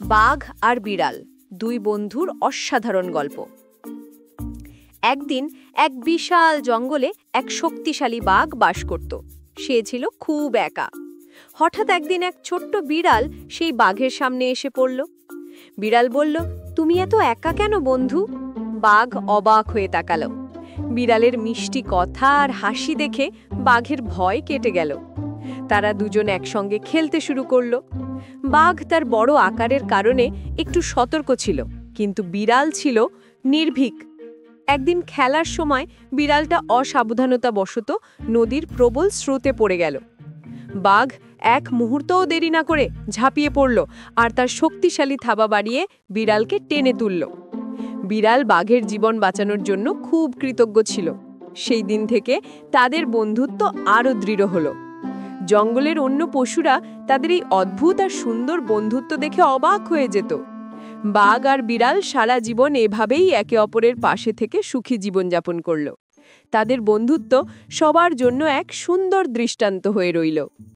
বাঘ আর বিড়াল দুই বন্ধুর অসাধারণ গল্প। একদিন এক বিশাল জঙ্গলে এক শক্তিশালী বাঘ বাস করত। সে ছিল খুব একা। হঠাৎ একদিন এক ছোট্ট বিড়াল সেই বাঘের সামনে এসে পড়ল। বিড়াল বলল, তুমি এত একা কেন বন্ধু? বাঘ অবাক হয়ে তাকালো। বিড়ালের মিষ্টি কথা আর হাসি দেখে বাঘের ভয় কেটে গেল। তারা দুজন একসঙ্গে খেলতে শুরু করলো। বাঘ তার বড় আকারের কারণে একটু সতর্ক ছিল, কিন্তু বিড়াল ছিল নির্ভীক। একদিন খেলার সময় বিড়ালটা অসাবধানতাবশত নদীর প্রবল স্রোতে পড়ে গেল। বাঘ এক মুহূর্তও দেরি না করে ঝাঁপিয়ে পড়ল আর তার শক্তিশালী থাবা বাড়িয়ে বিড়ালকে টেনে তুলল। বিড়াল বাঘের জীবন বাঁচানোর জন্য খুব কৃতজ্ঞ ছিল। সেই দিন থেকে তাদের বন্ধুত্ব আরও দৃঢ় হলো। জঙ্গলের অন্য পশুরা তাদের এই অদ্ভুত আর সুন্দর বন্ধুত্ব দেখে অবাক হয়ে যেত। বাঘ আর বিড়াল সারা জীবন এভাবেই একে অপরের পাশে থেকে সুখী জীবনযাপন করল। তাদের বন্ধুত্ব সবার জন্য এক সুন্দর দৃষ্টান্ত হয়ে রইল।